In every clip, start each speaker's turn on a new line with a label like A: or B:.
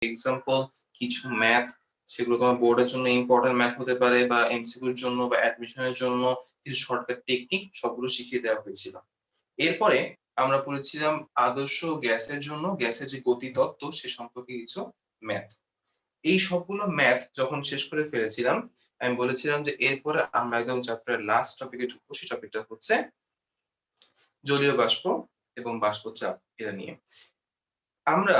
A: Example কিছু math, সেগুলো তোমার বোর্ডের জন্য ইম্পর্টেন্ট ম্যাথ হতে পারে বা এমসিকিউর জন্য বা অ্যাডমিশনের জন্য কিছু শর্টকাট টেকনিক, সবগুলো শিখিয়ে দেওয়া হয়েছিল। এরপরে আমরা পড়েছিলাম আদর্শ গ্যাসের জন্য গ্যাসের যে গতি তত্ত্ব সে সম্পর্কে কিছু ম্যাথ। এই সবগুলো ম্যাথ যখন শেষ করে ফেলেছিলাম, আমি বলেছিলাম যে এরপরে আমরা একদম চ্যাপ্টারের লাস্ট টপিকে ঢুকবো। সেই টপিকটা হচ্ছে জলীয় বাষ্প এবং বাষ্পচাপ, এটা নিয়ে। আমরা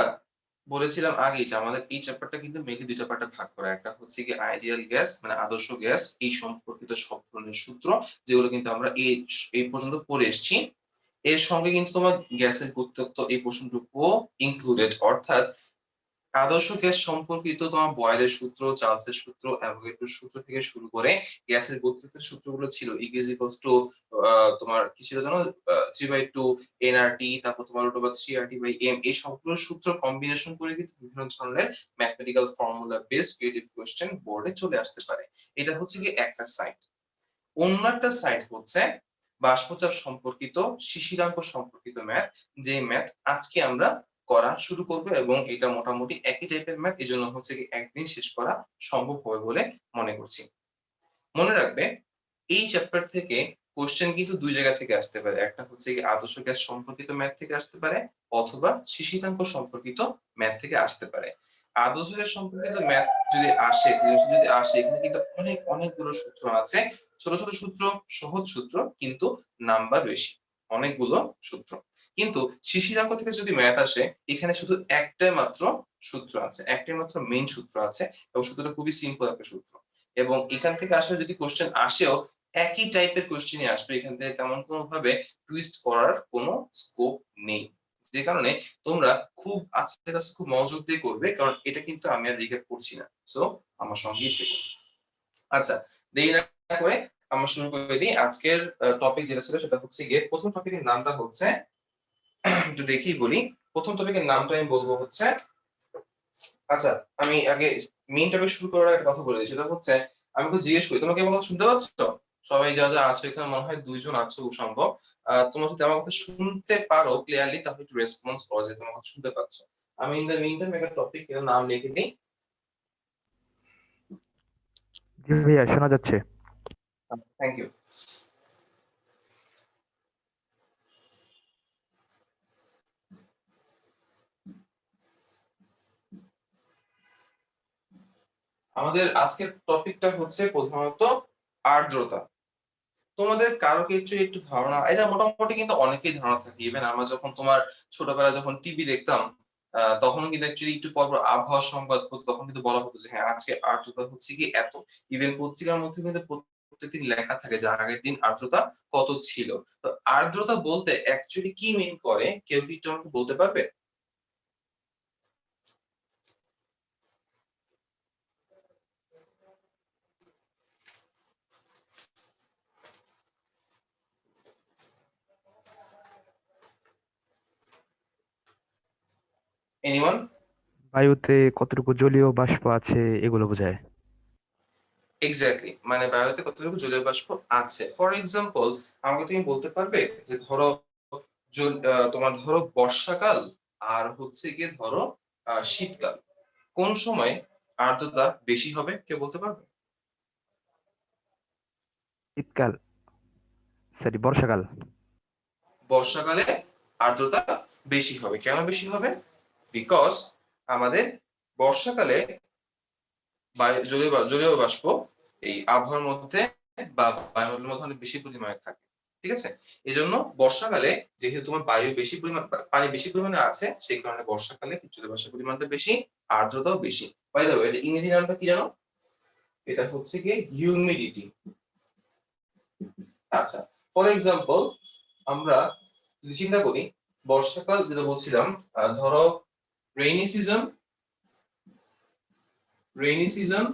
A: বলেছিলাম আগেই যে আমাদের এই চ্যাপ্টারটা কিন্তু মেইনলি দুইটা পার্টে ভাগ করা। একটা হচ্ছে কি আইডিয়াল গ্যাস, মানে আদর্শ গ্যাস, এই সম্পর্কিত সব ধরনের সূত্র যেগুলো কিন্তু আমরা এই পর্যন্ত পড়ে এসেছি। এর সঙ্গে কিন্তু তোমার গ্যাসের গতি তত্ত্ব এই প্রশ্নটুকুও ইনক্লুডেড, অর্থাৎ আদর্শ গ্যাস সম্পর্কিত তোমার বয়েলের সূত্র, চার্লসের সূত্র, অ্যাভোগাড্রোর সূত্র থেকে শুরু করে গ্যাসের গতিতত্ত্বের সূত্রগুলো ছিল তোমার কি ছিল জানো, 3/2 nRT, তারপর তোমার √3RT/m, এই সবগুলো সূত্র কম্বিনেশন করে কিন্তু বিভিন্ন ধরনের mathematical formula base creative question বোর্ডে চলে আসতে পারে। এটা হচ্ছে কি একটা সাইড। অন্য একটা সাইড হচ্ছে বাষ্পচাপ সম্পর্কিত, শিশিরাঙ্ক সম্পর্কিত ম্যাথ, যে ম্যাথ আজকে আমরা করা শুরু করব, এবং এটা মোটামুটি একই টাইপের ম্যাথ, এজন্য হচ্ছে কি একদিন শেষ করা সম্ভব হবে বলে মনে করছি। মনে রাখবে এই চ্যাপ্টার থেকে কোশ্চেন কিন্তু দুই জায়গা থেকে আসতে পারে। একটা হচ্ছে কি আদর্শ গ্যাস সম্পর্কিত ম্যাথ থেকে আসতে পারে, অথবা শিশিরাঙ্ক সম্পর্কিত ম্যাথ থেকে আসতে পারে। আদর্শ গ্যাস সম্পর্কিত ম্যাথ যদি আসে, এখানে কিন্তু অনেকগুলো সূত্র আছে, ছোট ছোট সূত্র, সহজ সূত্র, কিন্তু নাম্বার বেশি, অনেকগুলো সূত্র। কিন্তু শিশিরাঙ্ক থেকে যদি ম্যাথ আসে, এখানে শুধু একটাই মাত্র সূত্র আছে, একটাই মাত্র মেইন সূত্র আছে, এবং সূত্রটা খুবই সিম্পল একটা সূত্র। এবং এখান থেকে আসলে যদি কোশ্চেন আসেও, একই টাইপের কোশ্চেনই আসবে, এখান থেকে তেমন কোনো ভাবে টুইস্ট করার কোনো স্কোপ নেই। যে কারণে তোমরা খুব আস্তে আস্তে খুব মনোযোগ দিয়ে করবে, কারণ এটা কিন্তু আমি আর রিক্যাপ করছি না। সো আমার সঙ্গেই থেকো। আচ্ছা, দেরি না করে আমরা শুরু করে দিই। আজকের টপিক যেটা ছিল সেটা হচ্ছে গিয়ে, প্রথম টপিকের নামটা হচ্ছে, একটু দেখি বলি, প্রথম টপিকের নামটা আমি বলবো হচ্ছে, আচ্ছা আমি আগে মেইন টপিক শুরু করার একটা কথা বলে দিই। সেটা হচ্ছে, আমি তো জিজ্ঞেস করি, তোমরা কি আমার কথা শুনতে পাচ্ছ? সবাই যা যা আছো এখানে, মনে হয় দুইজন আছো সম্ভব। তোমরা যদি আমার কথা শুনতে পারো ক্লিয়ারলি, তাহলে একটু রেসপন্স করো যে তোমার কথা শুনতে পাচ্ছ। আমি ইন দ্য মিন টাইম একটা টপিক এর নাম লিখে দিই।
B: জি ভাইয়া, শোনা যাচ্ছে।
A: Thank you. আমাদের আজকের টপিকটা হচ্ছে প্রধানত আর্দ্রতা। তোমাদের কারো কিছু একটু ধারণা, এটা মোটামুটি কিন্তু অনেকেই ধারণা থাকে। ইভেন আমরা যখন তোমার ছোটবেলায় যখন টিভি দেখতাম, তখন কিন্তু অ্যাকচুয়ালি একটু পর পর আবহাওয়া সংবাদ হতো, তখন কিন্তু বলা হতো যে হ্যাঁ আজকে আর্দ্রতা হচ্ছে কি এত। ইভেন পত্রিকার মধ্যে কিন্তু প্রত্যেকদিন লেখা থাকে যে আগের দিন আর্দ্রতা কত ছিল। তো আর্দ্রতা বলতে অ্যাকচুয়ালি কি মিন করে, কেউ কি একটু আমাকে বলতে পারবে? এনিওয়ান?
B: বায়ুতে কতটুকু জলীয় বাষ্প আছে এগুলো বোঝায়।
A: এক্স্যাক্টলি, মানে বায়ুতে কতটুকু জলীয় বাষ্প আছে। ফর এক্সাম্পল, আমাকে তুমি বলতে পারবে যে ধরো তোমার ধরো বর্ষাকাল আর হচ্ছে গিয়ে ধরো শীতকাল, কোন সময় আর্দ্রতা বেশি হবে, কেউ বলতে পারবে?
B: শীতকাল, সরি বর্ষাকাল।
A: বর্ষাকালে আর্দ্রতা বেশি হবে। কেন বেশি হবে? বিকজ আমাদের বর্ষাকালে জলীয় বাষ্প এই আবহাওয়ার মধ্যে বা বায়ুমণ্ডলের মধ্যে অনেক বেশি পরিমাণে থাকে। ঠিক আছে, এই জন্য বর্ষাকালে যেহেতু তোমার বায়ু বেশি পরিমাণ, পানি বেশি পরিমাণে আছে, সেই কারণে বর্ষাকালে জলীয় বাষ্পের পরিমাণটা বেশি, আর্দ্রতাও বেশি। বাই দ্য ওয়ে, এর ইংরেজি নামটা কি জানো? এটা হচ্ছে কি হিউমিডিটি। আচ্ছা, ফর এক্সাম্পল আমরা যদি চিন্তা করি, বর্ষাকাল যেটা বলছিলাম, ধরো rainy season, rainy season,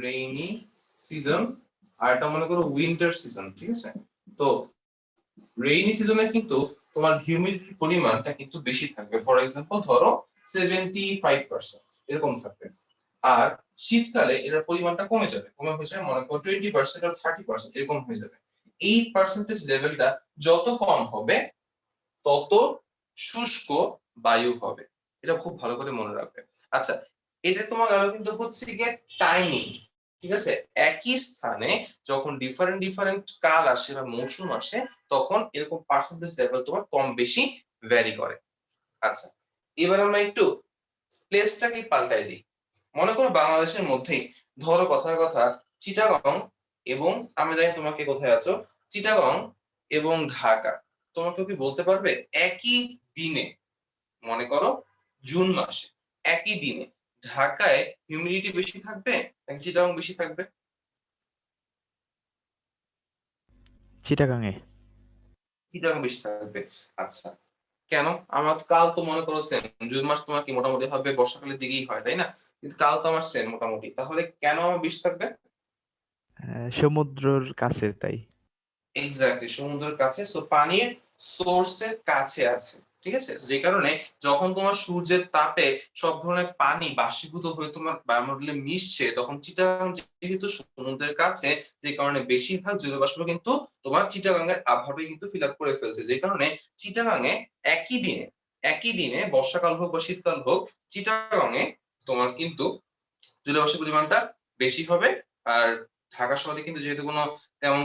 A: rainy season, আর এটা মনে করো উইন্টার সিজন। ঠিক আছে, তো রেইনি সিজনে কিন্তু তোমার হিউমিডিটির পরিমাণটা কিন্তু বেশি থাকবে। ফর এক্সাম্পল ধরো 75% এরকম থাকবে। আর শীতকালে এটার পরিমাণটা কমে যাবে, কমে হয়ে যায় মনে করো 20% আর 30% এরকম হয়ে যাবে। এই পার্সেন্টেজ লেভেলটা যত কম হবে, তত শুষ্ক বায়ু হবে। এটা খুব ভালো করে মনে রাখবে। আচ্ছা, এটা তোমার গেল কিন্তু হচ্ছে গিয়ে টাইমিং, ঠিক আছে? একই স্থানে যখন ডিফারেন্ট কাল আসে বা মৌসুম আসে, তখন এরকম পার্সেন্টেজ লেভেল তোমার কম বেশি ভ্যারি করে। আচ্ছা, এবার আমরা একটু প্লেসটাকে পাল্টাই দিই। মনে করো বাংলাদেশের মধ্যেই, ধরো কথার কথা চিটাগং এবং, আমি জানি তোমাকে কোথায় আছো, চিটাগং এবং ঢাকা, তোমাকে কি বলতে পারবে একই দিনে, মনে করো জুন মাসে একই দিনে ঢাকায় হিউমিডিটি বেশি থাকবে নাকি চিটাগং বেশি থাকবে?
B: চিটাগাঙে।
A: চিটাগং বেশি থাকবে। আচ্ছা, কেন? আমার তো কাল তো মনে করো সেম, জুন মাস তোমার কি মোটামুটি হবে বর্ষাকালের দিকেই হয়, তাই না? কিন্তু কাল তো আমার সেম মোটামুটি, তাহলে কেন আমার বেশি থাকবে?
B: সমুদ্রর কাছে তাই।
A: এক্স্যাক্টলি, সমুদ্রের কাছে, সো পানির সোর্সের কাছে আছে, ঠিক আছে? যে কারণে যখন তোমার সূর্যের তাপে সব ধরনের পানি বাষ্পীভূত হয়ে তোমার বায়ুমণ্ডলে মিশছে, তখন চিটাগাং যেহেতু সমুদ্রের কাছে, যে কারণে বেশিরভাগ জলীয়বাষ্প কিন্তু তোমার চিটাগাং এর আবহাওয়ায় কিন্তু ফিল আপ করে ফেলছে, যে কারণে চিটাগাং এ একই দিনে বর্ষাকাল হোক বা শীতকাল হোক, চিটাগাং এ তোমার কিন্তু জলীয়বাষ্পের পরিমাণটা বেশি হবে। আর ঢাকা শহরে কিন্তু যেহেতু কোনো তেমন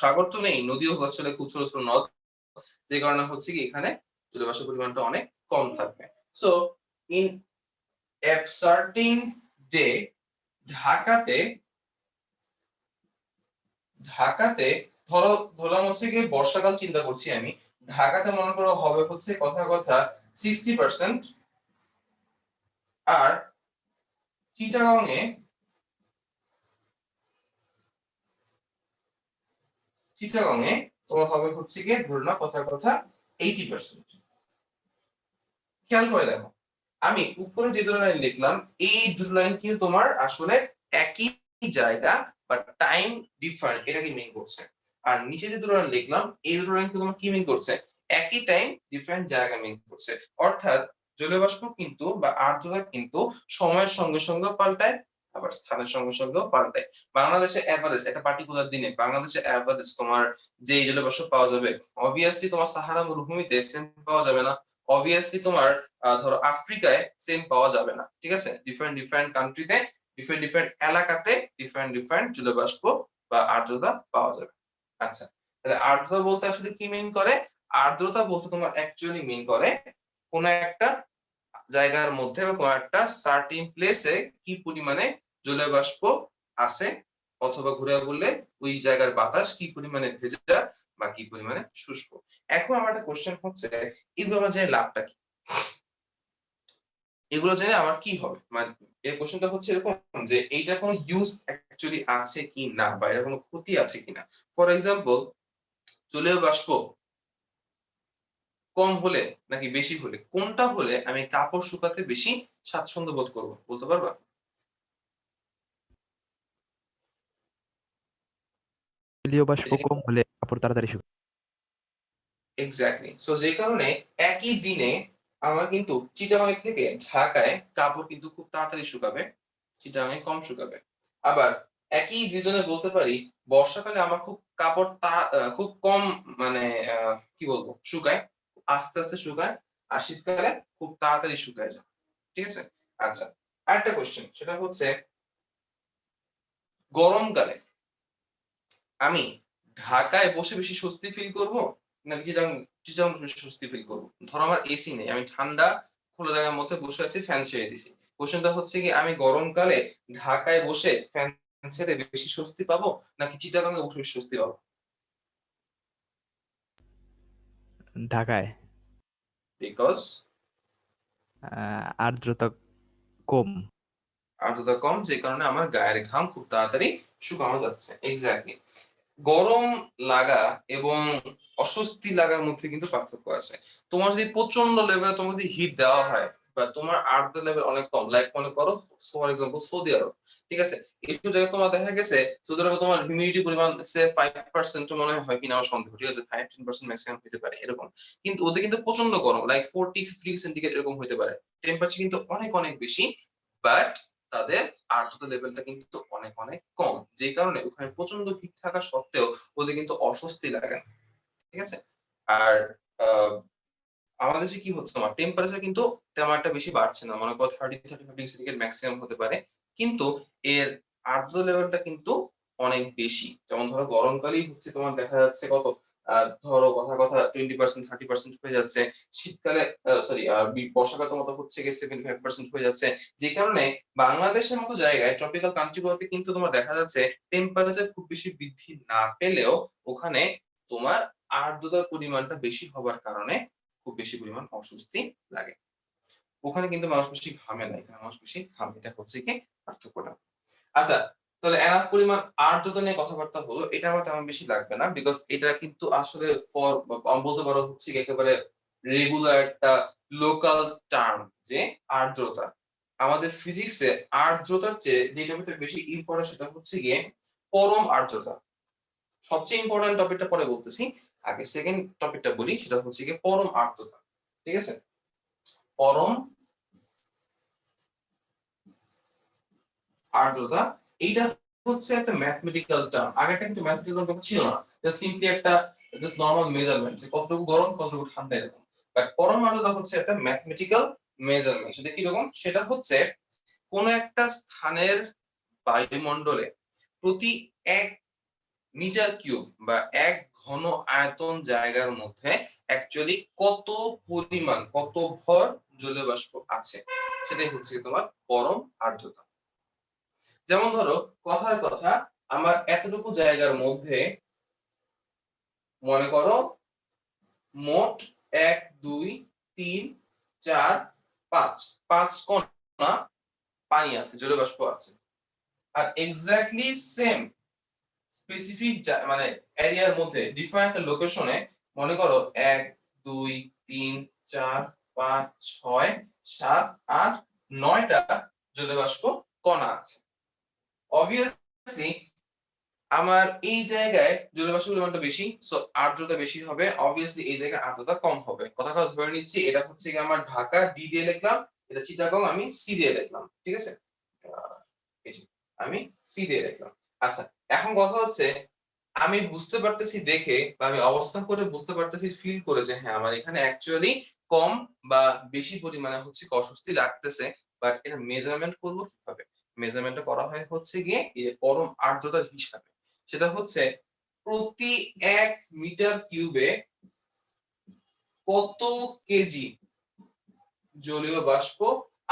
A: সাগর তো নেই, নদীও আসলে খুব ছোট ছোট নদ, যে কারণে হচ্ছে কি এখানে জলীয়বাষ্পের পরিমাণটা অনেক কম থাকবে। So in a certain day, ঢাকাতে ঢাকাতে ধরো, ধরলাম হচ্ছে কি বর্ষাকাল চিন্তা করছি আমি, ঢাকাতে মনে করো হবে হচ্ছে কথা কথা 60%, আর চিটাগং এ চিটাগং এ তোমার হবে হচ্ছে গিয়ে ধরে নাও কথা কথা 80%। খেয়াল করে দেখো, আমি উপরে যে দুটো লাইন লিখলাম, এই দুটো লাইন কিন্তু তোমার আসলে একই জায়গা বা টাইম ডিফারেন্ট, এটাকে মিন করছে। আর নিচে যে দুটো লাইন লিখলাম, এই দুটো লাইন কিন্তু তোমার কি মিন করছে, একই টাইম ডিফারেন্ট জায়গা মিন করছে। অর্থাৎ জলীয়বাষ্প কিন্তু বা আর্দ্রতা কিন্তু সময়ের সঙ্গে সঙ্গে পাল্টায়, আবার স্থানের সঙ্গে সঙ্গেও পাল্টায়। বাংলাদেশে এভারেজ একটা পার্টিকুলার দিনে বাংলাদেশে এভারেজ তোমার যে জলীয়বাষ্প পাওয়া যাবে, অবভিয়াসলি তোমার সাহারা মরুভূমিতে সেম পাওয়া যাবে না, অবভিয়াসলি তোমার ধরো আফ্রিকায় সেম পাওয়া যাবে না, ঠিক আছে? ডিফারেন্ট কান্ট্রিতে, ডিফারেন্ট এলাকাতে ডিফারেন্ট জলবাষ্প বা আর্দ্রতা পাওয়া যাবে। আচ্ছা, তাহলে আর্দ্রতা বলতে আসলে কি মিন করে? আর্দ্রতা বলতে তোমার অ্যাকচুয়ালি মিন করে কোন একটা জায়গার মধ্যে বা কোন একটা সার্টেন প্লেসে কি পরিমাণে জলবাষ্প আছে, অথবা ঘুরে বললে ওই জায়গার বাতাস কি পরিমাণে ভেজা বা কি পরিমাণে শুষ্ক। এখন আমার একটা কোশ্চেন হচ্ছে, এগুলো আমার জেনে লাভটা কি? এগুলো জেনে আমার কি হবে? মানে এর কোশ্চেনটা হচ্ছে এরকম যে এইটার কোনো ইউজ অ্যাকচুয়ালি আছে কি না, বা এর কোনো ক্ষতি আছে কিনা। ফর এক্সাম্পল, জলীয় বাষ্প কম হলে নাকি বেশি হলে, কোনটা হলে আমি কাপড় শুকাতে বেশি স্বাচ্ছন্দ্য বোধ করবো, বলতে পারবা?
B: জলীয় বাষ্প
A: এই যে,
B: কম হলে কাপড় তাড়াতাড়ি শুকায়।
A: এক্স্যাক্টলি, সো যে কারণে একই দিনে আমার কিন্তু চিটাগাং থেকে ঢাকায় কাপড় কিন্তু খুব তাড়াতাড়ি শুকাবে, চিটাগাং কম শুকাবে। আবার একই রিজনে বলতে পারি, বর্ষাকালে আমার খুব কাপড় খুব কম, মানে কি বলবো, শুকায়, আস্তে আস্তে শুকায়। আর শীতকালে খুব তাড়াতাড়ি শুকায় যায়, ঠিক আছে? আচ্ছা, আরেকটা কোশ্চেন, সেটা হচ্ছে গরমকালে আমি ঢাকায় বসে বেশি স্বস্তি ফিল করব নাকি চিটাগাং চিটাগাং বসে বেশি স্বস্তি ফিল করব? ধরো আমার এসি নেই, আমি ঠান্ডা খোলা জায়গার মধ্যে বসে আছি, ফ্যান ছেড়ে দিছি। কোশ্চেনটা হচ্ছে কি, আমি গরমকালে ঢাকায় বসে ফ্যান ছেড়ে বেশি স্বস্তি পাবো নাকি চিটাগাং এ বসে বেশি স্বস্তি পাবো?
B: ঢাকায়।
A: বিকজ
B: আর্দ্রতা কম।
A: আর্দ্রতা কম, যে কারণে আমার গায়ের ঘাম খুব তাড়াতাড়ি শুকানো যাচ্ছে। এক্স্যাক্টলি, গরম লাগা এবং অস্বস্তি লাগার মধ্যে কিন্তু পার্থক্য আছে। তোমার যদি প্রচন্ড লেভেলে তোমার যদি হিট দেওয়া হয়, বা তোমার আর্দ্রতা লেভেল অনেক কম, লাইক মনে করো ফর এক্সাম্পল সৌদি আরব, ঠিক আছে? এইসব জায়গায় তোমার দেখা গেছে সৌদি আরবে তোমার হিউমিডিটি পরিমাণ সে 5% মনে হয় কিনা আমার সন্দেহ, ঠিক আছে? 5-10% ম্যাক্সিমাম হতে পারে এরকম। কিন্তু ওদের কিন্তু প্রচন্ড গরম, লাইক 40-50 সেন্টিগ্রেড এরকম হতে পারে, টেম্পারেচার কিন্তু অনেক অনেক বেশি। বাট তাদের আর্দ্রতা লেভেলটা কিন্তু অনেক অনেক কম, যে কারণে ওখানে প্রচন্ড হিট থাকা সত্ত্বেও ওদের কিন্তু অস্বস্তি লাগে না, ঠিক আছে? আর আহ, আমাদের দেশে কি হচ্ছে, তোমার টেম্পারেচার কিন্তু তেমন একটা বেশি বাড়ছে না, মনে করো 30-35 সেন্টিগ্রেড ম্যাক্সিমাম হতে পারে, কিন্তু এর আর্দ্র লেভেলটা কিন্তু অনেক বেশি। যেমন ধরো গরমকালেই হচ্ছে তোমার দেখা যাচ্ছে কত, ধরো কথা কথা 20% 30% হয়ে যাচ্ছে, শীতকালে সরি বর্ষাকালে মতো হচ্ছে গিয়ে 75% হয়ে যাচ্ছে। যে কারণে বাংলাদেশের মতো জায়গায় ট্রপিক্যাল কান্ট্রিগুলোতে কিন্তু তোমার দেখা যাচ্ছে টেম্পারেচার খুব বেশি বৃদ্ধি না পেলেও ওখানে তোমার আর্দ্রতার পরিমাণটা বেশি হবার কারণে খুব বেশি পরিমাণ অস্বস্তি লাগে। ওখানে কিন্তু মানুষ বেশি ঘামে না, এখানে মানুষ বেশি ঘামে, এটা হচ্ছে কি পার্থক্যটা। আচ্ছা, তাহলে এনাফ পরিমাণ আর্দ্রতা নিয়ে কথাবার্তা হলো, এটা আমার তেমন বেশি লাগবে না, বিকজ এটা কিন্তু আসলে ফর বলতে পারো হচ্ছে কি একেবারে রেগুলার একটা লোকাল টার্ম যে আর্দ্রতা। আমাদের ফিজিক্সে আর্দ্রতার চেয়ে যে টপিকটা বেশি ইম্পর্টেন্ট সেটা হচ্ছে গিয়ে পরম আর্দ্রতা। সবচেয়ে ইম্পর্টেন্ট টপিকটা পরে বলতেছি, আগে সেকেন্ড টপিকটা বলি, সেটা হচ্ছে গিয়ে পরম আর্দ্রতা। ঠিক আছে, পরম আর্দ্রতা এইটা হচ্ছে একটা ম্যাথমেটিক্যাল টার্ম। আগেটা কিন্তু ম্যাথমেটিক্যাল টার্ম ছিল না, জাস্ট সিম্পলি একটা জাস্ট নরমাল মেজারমেন্ট যে কতটুকু গরম কতটুকু ঠান্ডা এরকম। বাট পরম আর্দ্রতা হচ্ছে একটা ম্যাথমেটিক্যাল মেজারমেন্ট। সেটা কি রকম, সেটা হচ্ছে কোন একটা স্থানের বায়ুমণ্ডলে প্রতি 1 মিটার কিউব বা 1 ঘন আয়তন জায়গার মধ্যে অ্যাকচুয়ালি কত পরিমাণ কত ভর জলীয় বাষ্প আছে, সেটাই হচ্ছে তোমার পরম আর্দ্রতা। যেমন ধরো কথার কথা, আমার এতটুকু জায়গার মধ্যে মনে করো মোট 1 2 3 4 5 কণা পানি আছে, জলীয় বাষ্প আছে। আর এক্স্যাক্টলি সেম স্পেসিফিক মানে এরিয়ার মধ্যে ডিফারেন্ট লোকেশনে মনে করো 1 2 3 4 5 6 7 8 9টা জলীয় বাষ্প কণা আছে। অবভিয়াসলি আমার এই জায়গায় জলীয় বাষ্পের পরিমাণটা বেশি, সো আর্দ্রতা বেশি হবে। অবভিয়াসলি এই জায়গায় আর্দ্রতা কম হবে। কথা কথা ধরে নিচ্ছি এটা হচ্ছে কি আমার ঢাকা ডি দিয়ে লিখলাম, এটা চিটাগং আমি সি দিয়ে লিখলাম। ঠিক আছে, এই যে আমি সি দিয়ে লিখলাম। আচ্ছা, এখন কথা হচ্ছে আমি বুঝতে পারতেছি দেখে বা আমি অবস্থান করে বুঝতে পারতেছি ফিল করে যে হ্যাঁ আমার এখানে অ্যাকচুয়ালি কম বা বেশি পরিমাণে হচ্ছে অস্বস্তি লাগতেছে। বাট এটা মেজারমেন্ট করব কিভাবে? মেজারমেন্টটা করা হয় হচ্ছে গিয়ে এই যে পরম আর্দ্রতার হিসাবে। সেটা হচ্ছে প্রতি 1 মিটার কিউবে কত কেজি জলীয় বাষ্প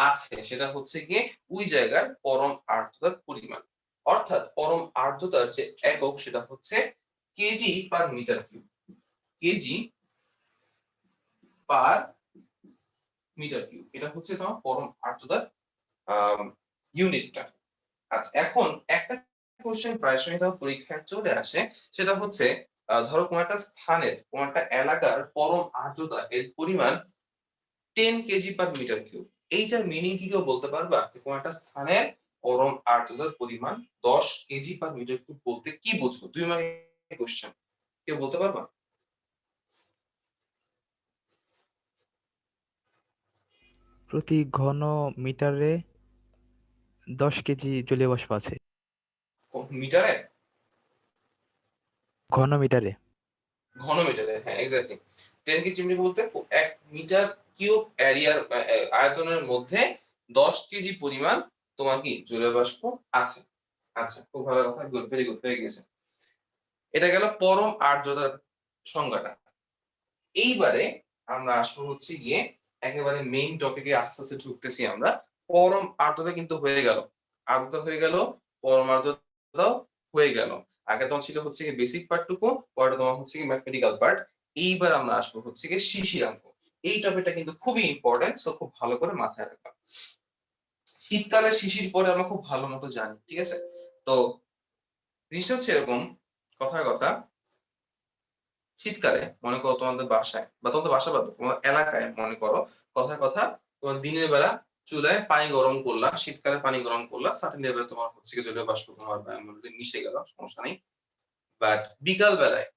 A: আছে, সেটা হচ্ছে গিয়ে ওই জায়গার পরম আর্দ্রতার পরিমাণ। অর্থাৎ পরম আর্দ্রতার যে একক সেটা হচ্ছে kg per metre cube, kg per metre cube, এটা হচ্ছে তোমার পরম আর্দ্রতার ইউনিটটা। আচ্ছা, এখন একটা কোশ্চেন প্রায়শই তোমার পরীক্ষায় চলে আসে, সেটা হচ্ছে ধরো কোন একটা স্থানের কোন একটা এলাকার পরম আর্দ্রতা এর পরিমাণ 10 কেজি পার মিটার কিউব। এইটার মিনিং কি কেউ বলতে পারবা? যে কোন একটা স্থানের পরম আর্দ্রতার পরিমাণ 10 কেজি পার মিটার কিউব বলতে কি বুঝবো? 2 মার্কের কোশ্চেন, কেউ বলতে পারবা?
B: প্রতি ঘন মিটারে 10 কেজি জলীয় বাষ্প আছে।
A: মিটারে?
B: ঘন মিটারে।
A: ঘন মিটারে, হ্যাঁ এক্স্যাক্টলি। 10 কেজি মিটার বলতে 1 মিটার কিউব এরিয়ার আয়তনের মধ্যে 10 কেজি পরিমাণ তোমার কি জলীয় বাষ্প আছে। আচ্ছা, খুব ভালো কথা, গুড, ভেরি গুড, হয়ে গেছে। এটা গেল পরম আর্দ্রতার সংজ্ঞাটা। এইবারে আমরা আসবো হচ্ছে গিয়ে একেবারে মেইন টপিকে আস্তে আস্তে ঢুকতেছি আমরা। পরম আর্দ্রতা কিন্তু হয়ে গেল, আর্দ্রতা হয়ে গেল, পরম আর্দ্রতাও হয়ে গেল। আগে তোমার ছিল হচ্ছে গিয়ে বেসিক পার্টটুকু, পরে তোমার হচ্ছে গিয়ে ম্যাথমেটিক্যাল পার্ট। এইবার আমরা আসবো হচ্ছে গিয়ে শিশিরাঙ্ক। এই টপিকটা কিন্তু খুবই ইম্পর্টেন্ট, সো খুব ভালো করে মাথায় রাখবা। শীতকালে শিশির পরে আমরা খুব ভালো মতো জানি, ঠিক আছে? তো জিনিসটা হচ্ছে এরকম, কথার কথা, শীতকালে মনে করো তোমাদের বাসায় বা তোমাদের বাসা বাদ দাও, তোমার এলাকায় মনে করো কথার কথা, তোমার দিনের বেলা চুলায় পানি গরম করলা, শীতকালে পানি গরম করলা, সার্টেন লেভেলে তোমার হচ্ছে কি জলীয় বাষ্প তোমার বায়ুমণ্ডলে মিশে গেল, সমস্যা নেই। বাট বিকাল বেলায়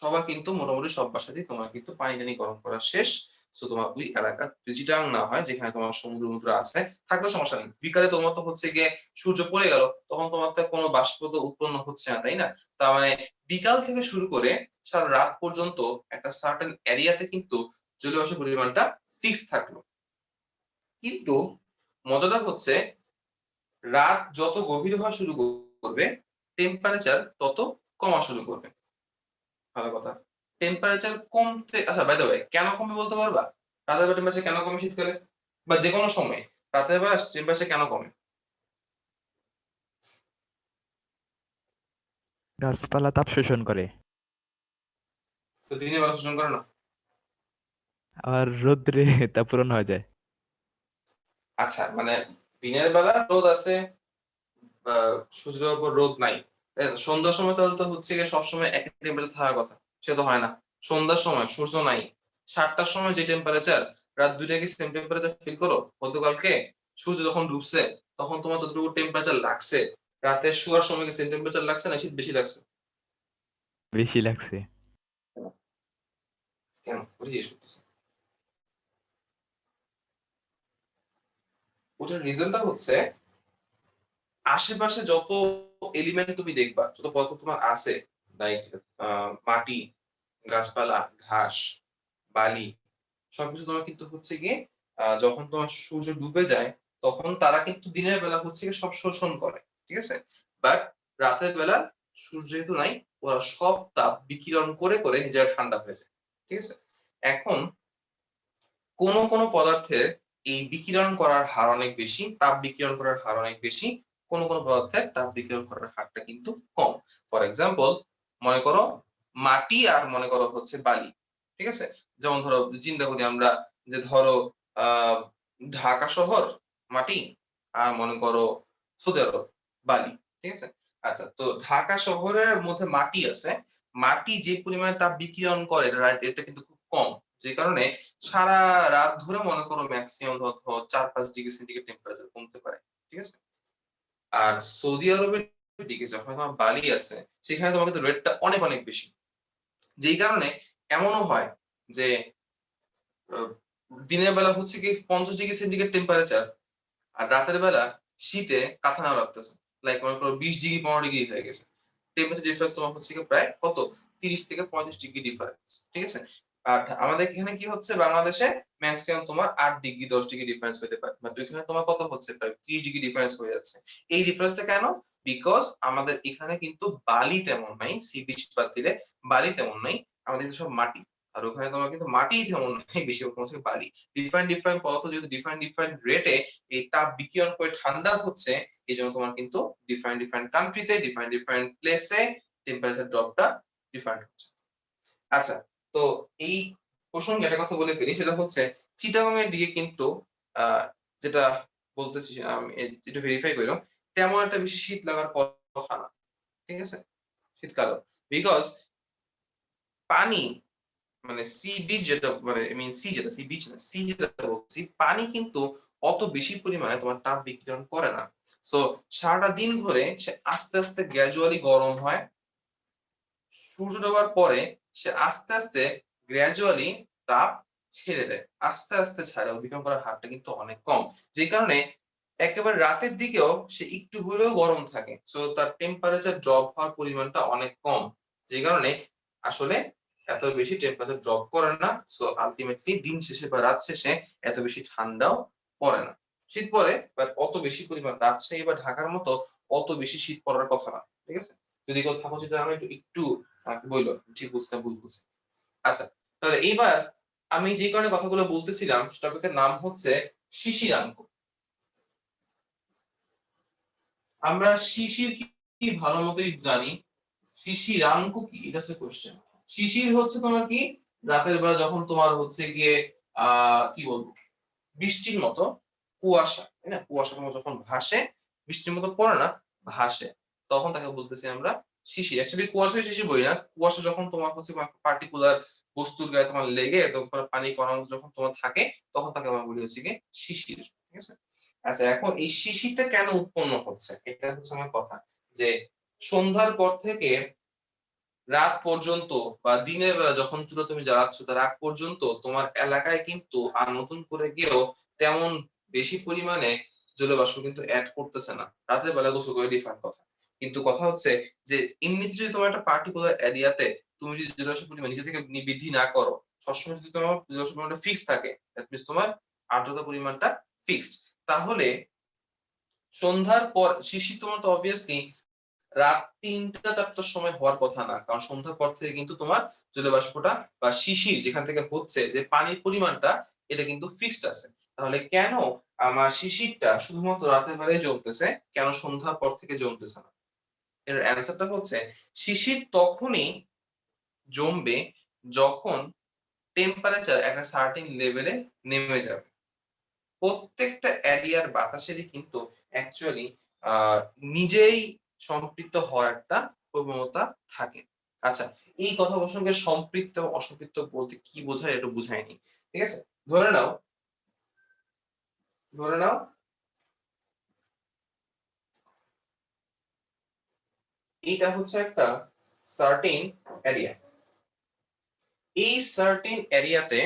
A: সবার কিন্তু মোটামুটি সব বাসাতেই তোমার কিন্তু পানি টানি গরম করা শেষ। সো তোমার ওই এলাকা চিটাং না হয় যেখানে তোমার সমুদ্র মুদ্র আছে থাকলে সমস্যা নেই। বিকালে তোমার তো হচ্ছে গিয়ে সূর্য পড়ে গেল, তখন তোমার তো কোনো বাষ্প তো উৎপন্ন হচ্ছে না, তাই না? তার মানে বিকাল থেকে শুরু করে সারা রাত পর্যন্ত একটা সার্টেন এরিয়াতে কিন্তু জলীয় বাষ্পের পরিমাণটা ফিক্স থাকলো। কিন্তু মজাটা হচ্ছে রাত যত গভীর হওয়া শুরু করবে টেম্পারেচার তত কমা শুরু করবে। ভালো কথা। টেম্পারেচার কমতে, আচ্ছা বাই দ্য ওয়ে, কেন কমবে বলতে পারবা? রাতের বেলা টেম্পারেচার কেন কমে শীতকালে বা যে কোনো সময় রাতের বেলা টেম্পারেচার কেন কমে?
B: গাছপালা তাপ শোষণ করে।
A: তো দিনের বেলা শোষণ করে না?
B: আর রোদ্রে তা পূরণ হয়ে যায়।
A: আচ্ছা মানে দিনের বেলা রোদ আছে, সূর্যের উপর রোদ নাই, তাই না? সন্ধ্যার সময় তাহলে তো হচ্ছে গিয়ে সবসময় একই টেম্পারেচার থাকার কথা, সে তো হয় না। সন্ধ্যার সময় সূর্য নাই, 7টার সময় যে টেম্পারেচার, রাত 2টায় কি সেম টেম্পারেচার ফিল করো? গতকালকে সূর্য যখন ডুবছে তখন তোমার যতটুকু টেম্পারেচার লাগছে, রাতে শোয়ার সময় কি সেম টেম্পারেচার লাগছে না শীত বেশি লাগছে?
B: বেশি লাগছে।
A: কেন ওটা জিজ্ঞেস করতেছি। ওটার রিজনটা হচ্ছে আশেপাশে যত এলিমেন্ট তুমি দেখবা, যত পদার্থ তোমার আছে, লাইক মাটি, গাছপালা, ঘাস, বালি, সবকিছু তোমার কিন্তু হচ্ছে গিয়ে যখন তোমার সূর্য ডুবে যায় তখন তারা কিন্তু দিনের বেলা হচ্ছে গিয়ে সব শোষণ করে, ঠিক আছে? বাট রাতের বেলা সূর্য যেহেতু নাই, ওরা সব তাপ বিকিরণ করে করে নিজেরা ঠান্ডা হয়ে যায়, ঠিক আছে? এখন কোন কোন পদার্থের এই বিকিরণ করার হার অনেক বেশি, তাপ বিকিরণ করার হার অনেক বেশি, কোন কোন পদার্থের তাপ বিকিরণ করার হারটা কিন্তু কম। ফর এক্সাম্পল, মনে করো মাটি আর মনে করো হচ্ছে বালি, ঠিক আছে? যেমন ধরো চিন্তা করি আমরা যে ধরো আহ ঢাকা শহর মাটি আর মনে করো সৌদি আরব বালি, ঠিক আছে? আচ্ছা, তো ঢাকা শহরের মধ্যে মাটি আছে, মাটি যে পরিমাণে তাপ বিকিরণ করে এটা কিন্তু খুব কম, যে কারণে সারা রাত ধরে মনে করো ম্যাক্সিমাম ধরো 4-5 ডিগ্রি সেন্টিগ্রেড টেম্পারেচার কমতে পারে, ঠিক আছে? আর সৌদি আরবের দিকে যখন তোমার বালি আছে সেখানে তোমার কিন্তু রেটটা অনেক অনেক বেশি, যেই কারণে এমনও হয় যে আহ, দিনের বেলা হচ্ছে কি 50 ডিগ্রি সেন্টিগ্রেড টেম্পারেচার আর রাতের বেলা শীতে কাঁথা নাও রাখতেছে, লাইক মনে করো 20 ডিগ্রি 15 ডিগ্রি হয়ে গেছে। টেম্পারেচার ডিফারেন্স তোমার হচ্ছে কি প্রায় কত, 30 থেকে 35 ডিগ্রি ডিফারেন্স, ঠিক আছে? আর আমাদের এখানে কি হচ্ছে, বাংলাদেশে ম্যাক্সিমাম তোমার 8 ডিগ্রি 10 ডিগ্রি ডিফারেন্স হতে পারে, বাট ওইখানে তোমার কত হচ্ছে, প্রায় 30 ডিগ্রি ডিফারেন্স হয়ে যাচ্ছে। এই ডিফারেন্সটা কেন? বিকজ আমাদের এখানে কিন্তু বালি তেমন নাই, সি বিচ বাদ দিলে বালি তেমন নাই, আমাদের কিন্তু সব মাটি। আর ওখানে তোমার কিন্তু মাটি তেমন নাই, বেশি হচ্ছে বালি। ডিফারেন্ট ডিফারেন্ট পদার্থ যেহেতু ডিফারেন্ট ডিফারেন্ট রেটে এই তাপ বিকিরণ করে ঠান্ডা হচ্ছে, এই জন্য তোমার কিন্তু ডিফারেন্ট ডিফারেন্ট কান্ট্রিতে ডিফারেন্ট ডিফারেন্ট প্লেসে টেম্পারেচার ড্রপটা ডিফারেন্ট হচ্ছে। আচ্ছা, তো এই প্রসঙ্গে একটা কথা বলে ফেলি, সেটা হচ্ছে চিটাগং এর দিকে কিন্তু আহ যেটা বলতেছি আমি একটু ভেরিফাই করলাম, তেমন একটা বেশি শীত লাগার কথা না, ঠিক আছে, শীতকালে। বিকজ পানি মানে সি বিচ যেটা, মানে আই মিন সি যেটা, সি বিচ না, সি যেটা বলছি, পানি কিন্তু অত বেশি পরিমাণে তোমার তাপ বিকিরণ করে না। সো সারাটা দিন ধরে সে আস্তে আস্তে গ্র্যাজুয়ালি গরম হয়, সূর্য ডোবার পরে সে আস্তে আস্তে গ্র্যাজুয়ালি তাপ ছেড়ে দেয়, আস্তে আস্তে ছাড়ে, বিকিরণ করার হারটা কিন্তু অনেক কম, যে কারণে একেবারে রাতের দিকেও সে একটু হলেও গরম থাকে, সো তার টেম্পারেচার ড্রপ হওয়ার পরিমাণটা অনেক কম, যে কারণে আসলে এত বেশি টেম্পারেচার ড্রপ করে না। সো আলটিমেটলি দিন শেষে বা রাত শেষে এত বেশি ঠান্ডাও পড়ে না। শীত পড়ে বাট অত বেশি পরিমাণ রাজশাহী বা ঢাকার মতো অত বেশি শীত পড়ার কথা না, ঠিক আছে? যদি কেউ থাকো যেটা আমি একটু একটু বললো ঠিক বুঝতে ভুল বুঝছি। আচ্ছা, তাহলে এইবার আমি যে কারণে কথাগুলো বলতেছিলাম টপিকের নাম হচ্ছে শিশিরাঙ্ক। আমরা শিশির কি ভালো মতোই জানি, শিশিরাঙ্ক কি, এটা হচ্ছে কোশ্চেন। শিশির হচ্ছে তোমার কি, রাতের বেলা যখন তোমার হচ্ছে গিয়ে কি বলবো, বৃষ্টির মতো কুয়াশা, তাই না, কুয়াশা তোমার যখন ভাসে, বৃষ্টির মতো পড়ে না, ভাসে, তখন তাকে বলতেছি আমরা শিশির। অ্যাকচুয়ালি কুয়াশায় শিশির বলি না, কুয়াশা যখন তোমার হচ্ছে পার্টিকুলার বস্তুর গায়ে তোমার লেগে তখন পানির কণা যখন তোমার থাকে তখন তাকে আমরা বলি হচ্ছে গিয়ে শিশির, ঠিক আছে? আচ্ছা, এখন এই শিশিরটা কেন উৎপন্ন হচ্ছে, এটা হচ্ছে আমার কথা, যে সন্ধ্যার পর থেকে রাত পর্যন্ত বা দিনের বেলা যখন চুলা তুমি জ্বালাচ্ছ তার আগ পর্যন্ত তোমার এলাকায় কিন্তু আর নতুন করে গিয়েও তেমন বেশি পরিমাণে জলীয় বাষ্প কিন্তু অ্যাড করতেছে না, রাতের বেলা গোসল করে ডিফারেন্ট কথা। কিন্তু কথা হচ্ছে যে এমনিতে যদি তোমার একটা পার্টিকুলার এরিয়াতে তুমি যদি জলীয় বাষ্পের পরিমাণ নিজে থেকে বৃদ্ধি না করো, সবসময় যদি তোমার জলীয় পরিমাণটা ফিক্সড থাকে, দ্যাট মিন্স তোমার আর্দ্রতা পরিমাণটা ফিক্সড, তাহলে সন্ধ্যার পর শিশির তোমার তো অবভিয়াসলি রাত 3টা-4টার সময় হওয়ার কথা না, কারণ সন্ধ্যার পর থেকে কিন্তু তোমার জলীয় বাষ্পটা বা শিশির যেখান থেকে হচ্ছে যে পানির পরিমাণটা এটা কিন্তু ফিক্সড আছে। তাহলে কেন আমার শিশিরটা শুধুমাত্র রাতের বেলায় জমতেছে, কেন সন্ধ্যার পর থেকে জমতেছে না? এর অ্যান্সারটা হচ্ছে শিশির তখনই জমবে যখন টেম্পারেচার একটা সার্টেন লেভেলে নেমে যাবে। প্রত্যেকটা এরিয়ার বাতাসেরই কিন্তু অ্যাকচুয়ালি নিজেই সম্পৃক্ত হওয়ার একটা প্রবণতা থাকে। আচ্ছা, এই কথোপকথনকে সম্পৃক্ত এবং অসম্পৃক্ত বলতে কি বোঝায় এটা বুঝায়নি। ঠিক আছে? ধরে নাও ধরে নাও এইটা হচ্ছে একটা সার্টেন এরিয়া। এই সার্টেন এরিয়াতে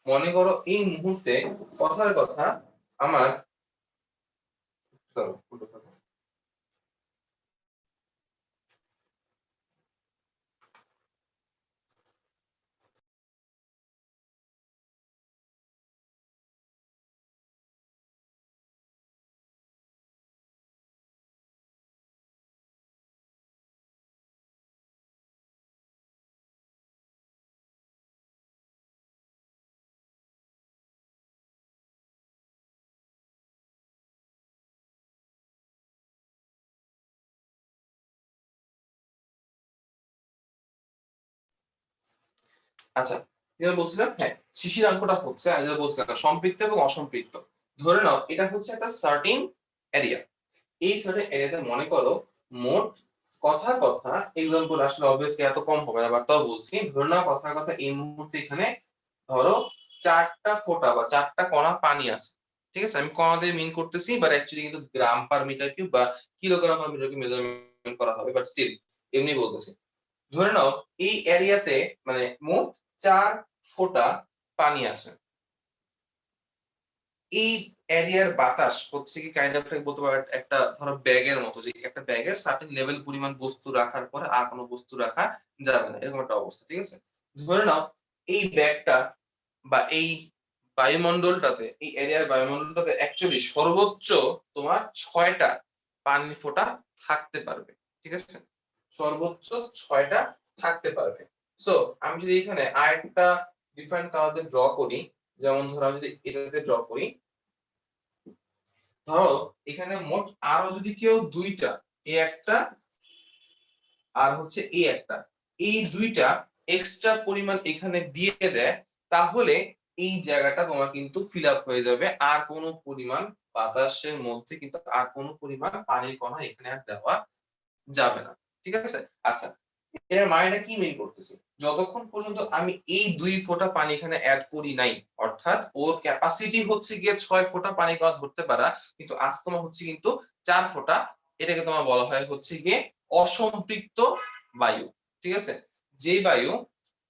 A: মনে করো এই মুহূর্তে কথার কথা আমার আচ্ছা, যেটা বলছিলাম, হ্যাঁ, শিশিরাঙ্কটা হচ্ছে আমি যেটা বলছিলাম সম্পৃক্ত এবং অসম্পৃক্ত। ধরে নাও এটা হচ্ছে একটা সার্টেন এরিয়া। এই সার্টেন এরিয়াতে মনে করো মোট কথা কথা এক্সাম্পল আসলে অবভিয়াসলি এত কম হবে না, বাট তাও বলছি, ধরে নাও কথা কথা এই মুহূর্তে এখানে ধরো 4টা ফোঁটা বা 4টা কণা পানি আছে। ঠিক আছে, আমি কণা দিয়ে মিন করতেছি, বাট অ্যাকচুয়ালি কিন্তু গ্রাম পার মিটার কিউব বা kilogram per metre cube measurement করা হবে, বাট স্টিল এমনি বলতেছি। ধরে নাও এই এরিয়াতে মানে মোট 4 ফোঁটা পানি আছে। এই এরিয়ার বাতাস হচ্ছে কি কাইন্ড অফ বলতে পারো একটা ধরো ব্যাগের মতো, যে একটা ব্যাগে সার্টেন লেভেল পরিমাণ বস্তু রাখার পরে আর কোনো বস্তু রাখা যাবে না, এরকম একটা অবস্থা। ঠিক আছে, ধরে নাও এই ব্যাগটা বা এই বায়ুমণ্ডলটাতে, এই এরিয়ার বায়ুমণ্ডলটাতে অ্যাকচুয়ালি সর্বোচ্চ তোমার 6টা পানির ফোঁটা থাকতে পারবে। ঠিক আছে, সর্বোচ্চ 6টা থাকতে পারবে। সো আমি যদি এখানে আরেকটা ডিফারেন্ট কালার ড্র করি, যেমন ধরো আমি যদি এটাতে ড্র করি, ধরো এখানে মোট আরো যদি কেউ 2টা, এ একটা আর হচ্ছে এই একটা, এই 2টা এক্সট্রা পরিমাণ এখানে দিয়ে দেয়, তাহলে এই জায়গাটা তোমার কিন্তু ফিল আপ হয়ে যাবে। আর কোনো পরিমাণ বাতাসের মধ্যে কিন্তু আর কোনো পরিমাণ পানির কণা এখানে আর দেওয়া যাবে না। ঠিক আছে? আচ্ছা, এর মানেটা কি মিন করতেছি, যতক্ষণ পর্যন্ত আমি এই 2 ফোঁটা পানি এখানে অ্যাড করি নাই, অর্থাৎ ওর ক্যাপাসিটি হচ্ছে গিয়ে 6 ফোঁটা পানি কণা ধরতে পারা, কিন্তু আজ তোমার হচ্ছে কিন্তু 4 ফোঁটা, এটাকে তোমার বলা হয় হচ্ছে গিয়ে অসম্পৃক্ত বায়ু। ঠিক আছে, যে বায়ু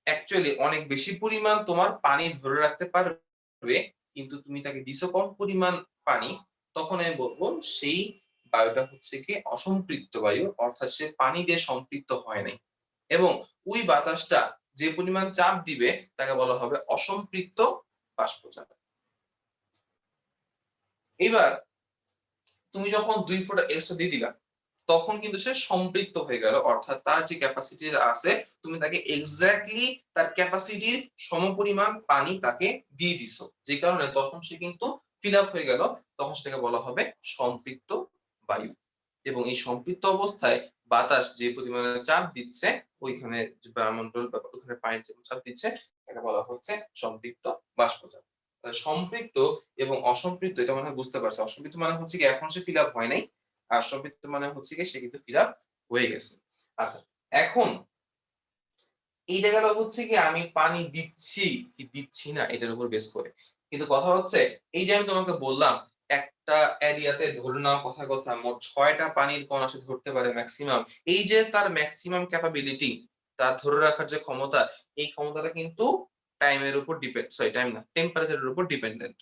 A: অ্যাকচুয়ালি অনেক বেশি পরিমাণ তোমার পানি ধরে রাখতে পারবে, কিন্তু তুমি তাকে দিছো কম পরিমাণ পানি, তখন আমি বলবো সেই বায়ুটা হচ্ছে কি অসম্পৃক্ত বায়ু, অর্থাৎ সে পানি দিয়ে সম্পৃক্ত হয় নাই। এবং ওই বাতাসটা যে পরিমাণ চাপ দিবে তাকে বলা হবে অসম্পৃক্ত বাষ্পচাপ। এবার তুমি যখন 2 ফোঁটা এক্সট্রা দিয়ে দিলা, তখন কিন্তু সে সম্পৃক্ত হয়ে গেল, অর্থাৎ তার যে ক্যাপাসিটি আছে তুমি তাকে এক্স্যাক্টলি তার ক্যাপাসিটির সমপরিমাণ পানি তাকে দিয়ে দিছো, যে কারণে তখন সে কিন্তু ফিল আপ হয়ে গেল, তখন সেটাকে বলা হবে সম্পৃক্ত বায়ু। এবং এই সম্পৃক্ত অবস্থায় বাতাস যে পরিমাণে চাপ দিচ্ছে ওইখানে যে বায়ুমণ্ডল বা ওখানে পানির যে চাপ দিচ্ছে তাকে বলা হচ্ছে সম্পৃক্ত বাষ্পচাপ। তাহলে সম্পৃক্ত এবং অসম্পৃক্ত এটা মনে হয় বুঝতে পারছো। অসম্পৃক্ত মানে হচ্ছে কি এখন সে ফিল আপ হয় নাই, আর সম্পৃক্ত মানে হচ্ছে কি সে কিন্তু ফিল আপ হয়ে গেছে। আচ্ছা, এখন এইটা গেল হচ্ছে কি আমি পানি দিচ্ছি কি দিচ্ছি না এটার উপর বেস করে। কিন্তু কথা হচ্ছে এই যে আমি তোমাকে বললাম একটা এরিয়াতে ধরে নেওয়া কথা কথা মোট 6টা পানির কণা সে ধরতে পারে ম্যাক্সিমাম, এই যে তার ম্যাক্সিমাম ক্যাপাবিলিটি, তার ধরে রাখার যে ক্ষমতা, এই ক্ষমতাটা কিন্তু টাইমের উপর ডিপেন্ড, সরি টাইম না, টেম্পারেচারের উপর ডিপেন্ডেন্ট।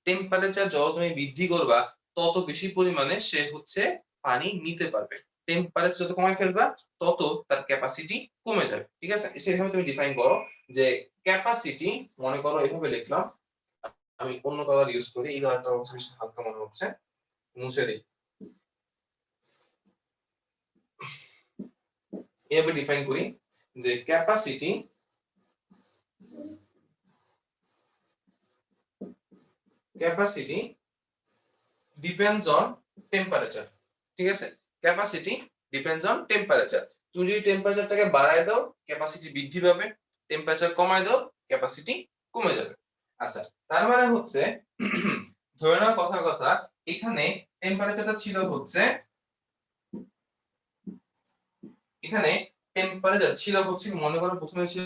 A: টেম্পারেচার যত তুমি বৃদ্ধি করবা তত বেশি পরিমাণে সে হচ্ছে পানি নিতে পারবে। টেম্পারেচার যত কমায় ফেলবা তত তার ক্যাপাসিটি কমে যাবে, ঠিক আছে? সেভাবে তুমি ডিফাইন করো যে ক্যাপাসিটি, মনে করো এভাবে লিখলাম, আমি অন্য কালার ইউজ করি, এই কালারটা অবশ্যই বেশি হালকা মনে হচ্ছে, মুছে দিই। এভাবে ডিফাইন করি যে ক্যাপাসিটি ডিপেন্ডস অন টেম্পারেচার, ঠিক আছে? Capacity depends on temperature. তুমি যদি টেম্পারেচারটাকে বাড়ায় দাও ক্যাপাসিটি বৃদ্ধি পাবে, টেম্পারেচার কমায় দাও ক্যাপাসিটি কমে যাবে। আচ্ছা, তার মানে হচ্ছে ধরে নাও কথা কথা এখানে টেম্পারেচারটা ছিল হচ্ছে, এখানে টেম্পারেচার ছিল হচ্ছে, মনে করো প্রথমে ছিল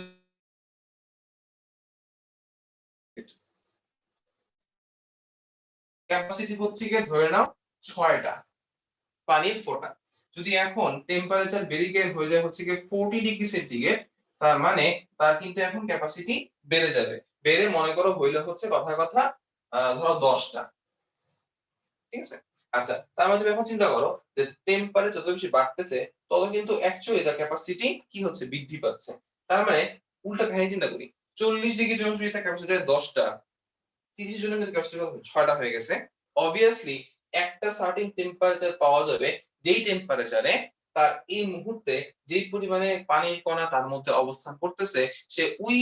A: ক্যাপাসিটি হচ্ছে কি ধরে নাও 6টা পানির ফোঁটা। যদি এখন টেম্পারেচার বেড়ে গিয়ে হয়ে যায় হচ্ছে কি 40 ডিগ্রি সেন্টিগ্রেড, তার মানে তার কিন্তু এখন ক্যাপাসিটি বেড়ে যাবে। বেড়ে মনে করো হইলো হচ্ছে কথা কথা ধরো 10টা, ঠিক আছে? আচ্ছা, তার মানে তুমি এখন চিন্তা করো যে টেম্পারেচার যত বেশি বাড়তেছে তত কিন্তু অ্যাকচুয়ালি তার ক্যাপাসিটি কি হচ্ছে, বৃদ্ধি পাচ্ছে। তার মানে উল্টা কাহিনী চিন্তা করি, 40 ডিগ্রি জন্য যদি তার ক্যাপাসিটি 10টা, 30 জনের কিন্তু ক্যাপাসিটি 6টা হয়ে গেছে। অবভিয়াসলি একটা সার্টেন টেম্পারেচার পাওয়া যাবে যেই টেম্পারেচারে তার এই মুহূর্তে যেই পরিমাণে পানির কণা তার মধ্যে অবস্থান করতেছে সে ওই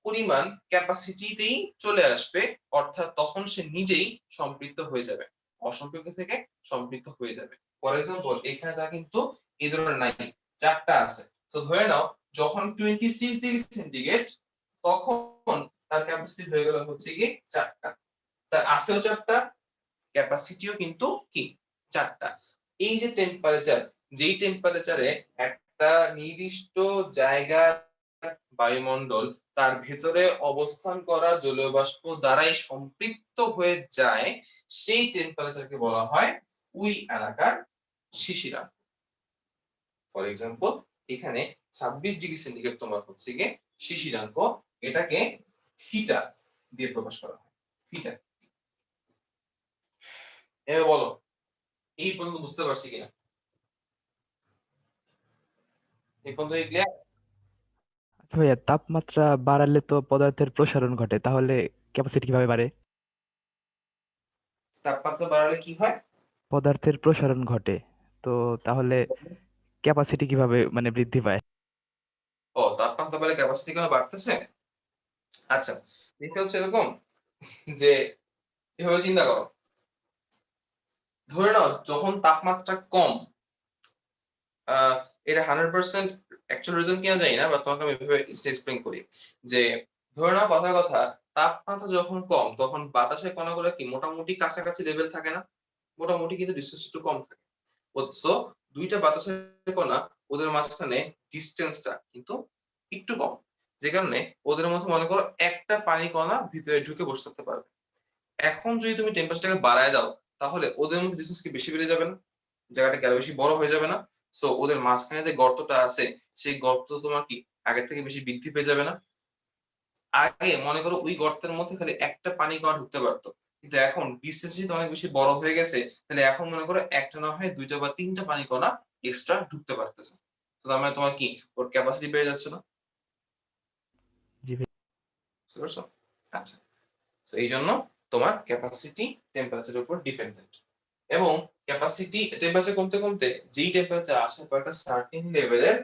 A: পরিমাণ ক্যাপাসিটিতেই চলে আসবে, অর্থাৎ তখন সে নিজেই সম্পৃক্ত হয়ে যাবে, অসম্পৃক্ত থেকে সম্পৃক্ত হয়ে যাবে। ফর এক্সাম্পল এখানে তা কিন্তু এই ধরনের নাই, 4টা আছে। তো ধরে নাও যখন 26 ডিগ্রি সেন্টিগ্রেড তখন তার ক্যাপাসিটি হয়ে গেল হচ্ছে কি 4টা, তার আছেও 4টা, ক্যাপাসিটিও কিন্তু কি 4টা। এই যে টেম্পারেচার, যেই টেম্পারেচারে একটা নির্দিষ্ট জায়গার বায়ুমণ্ডল তার ভেতরে অবস্থান করা জলীয় বাষ্প দ্বারাই সম্পৃক্ত হয়ে যায়, সেই টেম্পারেচারকে বলা হয় ওই এলাকার শিশিরাঙ্ক। ফর এক্সাম্পল এখানে 26 ডিগ্রি সেন্টিগ্রেড তোমার হচ্ছে গিয়ে শিশিরাঙ্ক, এটাকে থিটা দিয়ে প্রকাশ করা হয়, থিটা। এবার বলো এই পর্যন্ত বুঝতে পারছি কিনা, এই পর্যন্ত ক্লিয়ার?
B: আচ্ছা ভাইয়া, তাপমাত্রা বাড়ালে তো পদার্থের প্রসারণ ঘটে, তাহলে ক্যাপাসিটি কিভাবে বাড়ে?
A: তাপমাত্রা বাড়ালে কি হয়?
B: পদার্থের প্রসারণ ঘটে, তো তাহলে ক্যাপাসিটি কিভাবে মানে বৃদ্ধি পায়?
A: ও, তাপমাত্রা বাড়লে ক্যাপাসিটি কেন বাড়তেছে? আচ্ছা, এটা হচ্ছে এরকম যে এভাবে চিন্তা করো, ধরে নাও যখন তাপমাত্রা কম, এটা 100% অ্যাকচুয়াল রিজন কিনা জানি না, বা তোমাকে আমি এভাবে এক্সপ্লেইন করি যে ধরে নাও কথা কথা তাপমাত্রা যখন কম তখন বাতাসের কণাগুলো কি মোটামুটি কাছাকাছি লেভেল থাকে না, মোটামুটি কিন্তু ডিসটেন্স একটু কম থাকে। সো দুইটা বাতাসের কণা ওদের মাঝখানে ডিসটেন্সটা কিন্তু একটু কম, যে কারণে ওদের মধ্যে মনে করো একটা পানি কণা ভিতরে ঢুকে বসে থাকতে পারবে। এখন যদি তুমি টেম্পারেচারটাকে বাড়ায় দাও তাহলে ওদের মধ্যে ডিসটেন্স কি বেশি বেড়ে যাবে না, জায়গাটা কি আরো বেশি বড় হয়ে যাবে না? সো ওদের মাঝখানে যে গর্তটা আছে সেই গর্ত তোমার কি আগের থেকে বেশি বৃদ্ধি পেয়ে যাবে না? আগে মনে করো ওই গর্তের মধ্যে খালি একটা পানি কণা ঢুকতে পারতো, কিন্তু এখন ডিসটেন্স যেহেতু অনেক বেশি বড় হয়ে গেছে, তাহলে এখন মনে করো একটা না হয় দুইটা বা তিনটা পানি কণা এক্সট্রা ঢুকতে পারতেছে। তো তার মানে তোমার কি ওর ক্যাপাসিটি বেড়ে যাচ্ছে না?
B: জি ভাই।
A: বুঝতে পারছো? আচ্ছা, তো এই জন্য তোমার ক্যাপাসিটি টেম্পারেচারের উপর ডিপেন্ডেন্ট, এবং ক্যাপাসিটি টেম্পারেচার কমতে কমতে যেই টেম্পারেচার আসে একটা সার্টেন লেভেলের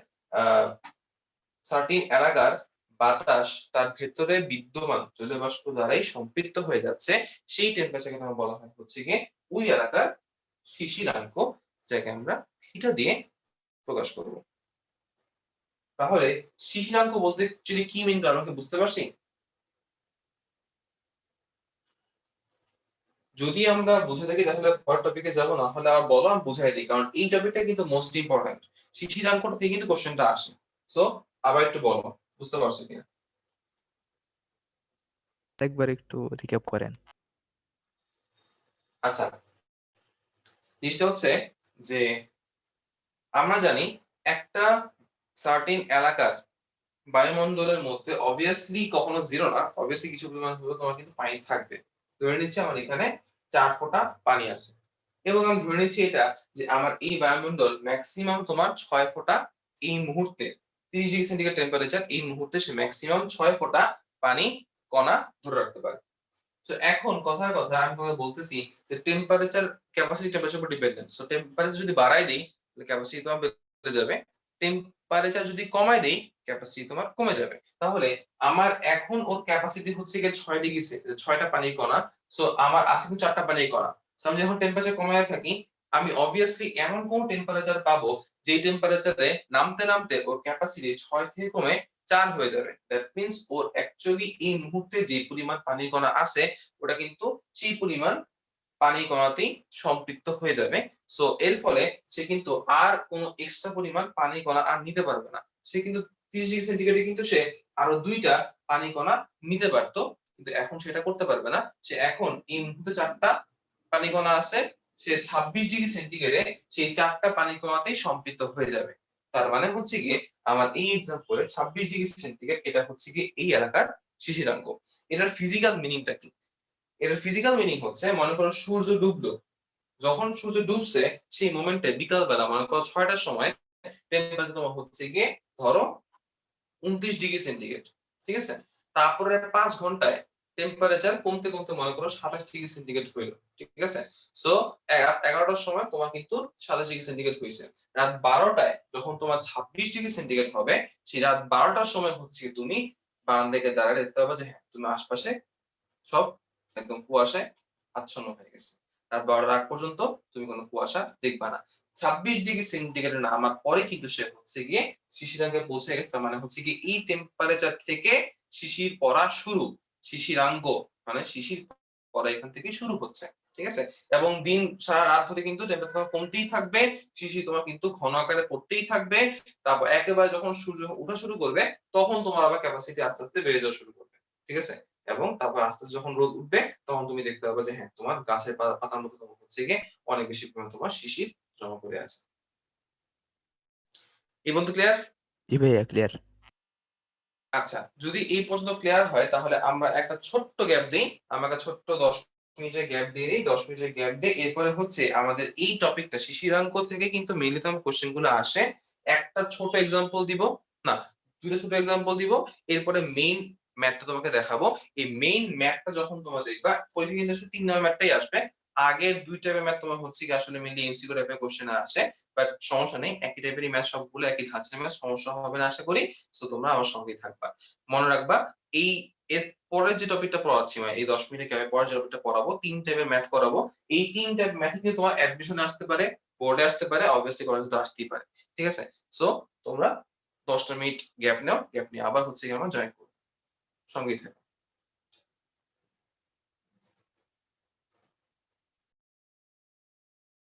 A: সার্টেন এলাকার বাতাস তার ভেতরে বিদ্যমান জলীয় বাষ্প দ্বারাই সম্পৃক্ত হয়ে যাচ্ছে, সেই টেম্পারেচারকে আমরা বলা হয় হচ্ছে গিয়ে ওই এলাকার শিশিরাঙ্ক, যাকে আমরা থিটা দিয়ে প্রকাশ করব। তাহলে শিশিরাঙ্ক বলতে অ্যাকচুয়ালি কি মিন করে আমাকে বুঝতে পারছি? যদি আমরা বুঝে থাকি তাহলে পরের টপিকে যাব, না হলে আর বলো আমি বুঝাই দিই, কারণ এই টপিকটা কিন্তু মোস্ট ইম্পর্টেন্ট, শিশিরাঙ্কটা থেকে কিন্তু কোশ্চেনটা আসে। সো আবার একটু বলো বুঝতে পারছো কিনা।
B: একবার একটু রিক্যাপ করেন।
A: আচ্ছা, জিনিসটা হচ্ছে যে আমরা জানি একটা সার্টেন এলাকার বায়ুমণ্ডলের মধ্যে অবভিয়াসলি কখনো জিরো না, অবভিয়াসলি কিছু পরিমাণ হলেও তোমার কিন্তু পানি থাকবে। ধরে নিচ্ছি আমার এখানে 4 ফোঁটা পানি আছে, এবং আমি ধরে নিচ্ছি এটা যে আমার এই বায়ুমণ্ডল ম্যাক্সিমাম তোমার 6 ফোঁটা এই মুহূর্তে 30 ডিগ্রি সেন্টিগ্রেড টেম্পারেচার এই মুহূর্তে সে ম্যাক্সিমাম 6 ফোঁটা পানি কণা ধরে রাখতে পারে। তো এখন কথায় কথায় আমি তোমাকে বলতেছি যে টেম্পারেচার ক্যাপাসিটি টেম্পারেচার উপর ডিপেন্ডেন্ট। সো টেম্পারেচার যদি বাড়াই দেই তাহলে ক্যাপাসিটি তোমার বেড়ে যাবে। টেম্পারেচার যদি কমাই দেই ক্যাপাসিটি তোমার কমে যাবে। তাহলে আমার এখন ওর ক্যাপাসিটি হচ্ছে গিয়ে 6 ডিগ্রি 6টা পানির কণা। সো আমার আছে কিন্তু 4টা পানির কণা। সো আমি যখন টেম্পারেচার কমায় থাকি আমি অবভিয়াসলি এমন কোন টেম্পারেচার পাবো যেই টেম্পারেচারে নামতে নামতে ওর ক্যাপাসিটি 6 থেকে কমে 4 হয়ে যাবে। দ্যাট মিন্স ওর অ্যাকচুয়ালি এই মুহূর্তে যে পরিমাণ পানির কণা আছে ওটা কিন্তু সেই পরিমাণ পানি কণাতেই সম্পৃক্ত হয়ে যাবে। সো এর ফলে সে কিন্তু আর কোনো এক্সট্রা পরিমাণ পানি কণা আর নিতে পারবে না। সে কিন্তু 30 ডিগ্রি সেন্টিগ্রেডে কিন্তু সে আরো 2টা পানি কণা নিতে পারতো, কিন্তু এখন সেটা করতে পারবে না। সে এখন এই মুহূর্তে 4টা পানি কণা আছে, সে 26 ডিগ্রি সেন্টিগ্রেডে সেই 4টা পানি কণাতেই সম্পৃক্ত হয়ে যাবে। তার মানে হচ্ছে গিয়ে আমার এই এক্সাম্পলে 26 ডিগ্রি সেন্টিগ্রেড এটা হচ্ছে গিয়ে এই এলাকার শিশিরাঙ্ক। এটার ফিজিক্যাল মিনিংটা কি? এটার ফিজিক্যাল মিনিং হচ্ছে মনে করো সূর্য ডুবলো, যখন সূর্য ডুবছে সেই মোমেন্টে বিকাল বেলা মনে করো 6টার সময় টেম্পারেচার তোমার হচ্ছে গিয়ে ধরো 29 ডিগ্রি সেন্টিগ্রেড, ঠিক আছে? তারপরে 5 ঘন্টায় টেম্পারেচার কমতে কমতে মনে করো 27 ডিগ্রি সেন্টিগ্রেড হইলো, ঠিক আছে? সো 11টার সময় তোমার কিন্তু 27 ডিগ্রি সেন্টিগ্রেড হইছে। রাত 12টায় যখন তোমার 26 ডিগ্রি সেন্টিগ্রেড হবে সেই রাত 12টার সময় হচ্ছে তুমি বারান্দা থেকে দাঁড়ালে দেখতে পাবে যে হ্যাঁ তুমি আশপাশে সব একদম কুয়াশায় আচ্ছন্ন হয়ে গেছে। রাত 12টার আগ পর্যন্ত তুমি কোনো কুয়াশা দেখবা না। 26 ডিগ্রি সেন্টিগ্রেড নামার পরে কিন্তু সে হচ্ছে গিয়ে শিশিরাঙ্কে পৌঁছে গেছে। তার মানে হচ্ছে গিয়ে এই টেম্পারেচার থেকে শিশির পড়া শুরু। শিশিরাঙ্গ মানে শিশির পড়া এখান থেকে শুরু হচ্ছে। ঠিক আছে? এবং দিন সারা রাত ধরে কিন্তু টেম্পারেচার কমতেই থাকবে। শিশির তোমার কিন্তু ঘন আকারে পড়তেই থাকবে। তারপর একেবারে যখন সূর্য ওঠা শুরু করবে তখন তোমার আবার ক্যাপাসিটি আস্তে আস্তে বেড়ে যাওয়া শুরু করবে। ঠিক আছে? এবং তারপর আস্তে আস্তে যখন রোদ উঠবে তখন তুমি দেখতে পাবে যে হ্যাঁ তোমার গাছের পাতার মতো তোমার হচ্ছে গিয়ে অনেক বেশি পরিমাণ তোমার শিশির জমা করে আছে। এই পর্যন্ত ক্লিয়ার?
B: জি ভাইয়া, ক্লিয়ার।
A: আচ্ছা, যদি এই পর্যন্ত ক্লিয়ার হয় তাহলে আমরা একটা ছোট্ট গ্যাপ দিই। আমরা একটা ছোট্ট 10 মিনিটের গ্যাপ দিয়ে দিই। 10 মিনিটের গ্যাপ দিয়ে এরপরে হচ্ছে আমাদের এই টপিকটা শিশিরাঙ্ক থেকে কিন্তু মেইনলি তোমার কোশ্চেন গুলো আসে। একটা ছোট এক্সাম্পল দিব, না দুটো ছোট এক্সাম্পল দিব, এরপরে মেইন ম্যাথটা তোমাকে দেখাবো। এই মেইন ম্যাথটা যখন তোমরা দেখবা পরীক্ষা কিন্তু 3 নম্বর ম্যাথটাই আসবে। আগের 2 টাইপের ম্যাথ তোমার হচ্ছে কি আসলে মেইনলি এমসিকিউ টাইপের কোশ্চেন আসে, বাট সমস্যা নেই, একই টাইপেরই ম্যাথ সবগুলো, একই ধাঁচের ম্যাথ, সমস্যা হবে না আশা করি। সো তোমরা আমার সঙ্গেই থাকবা। মনে রাখবা এই এর পরের যে টপিকটা পড়াচ্ছি মানে এই 10 মিনিটের গ্যাপে পরের যে টপিকটা পড়াবো 3 টাইপের ম্যাথ করাবো। এই 3 টাইপ ম্যাথ কিন্তু তোমার অ্যাডমিশনে আসতে পারে, বোর্ডে আসতে পারে, অবভিয়াসলি কলেজে তো আসতেই পারে। ঠিক আছে? সো তোমরা 10টা মিনিট গ্যাপ নাও, গ্যাপ নিয়ে আবার হচ্ছে কি আমরা জয়েন করব। সঙ্গেই থাকো।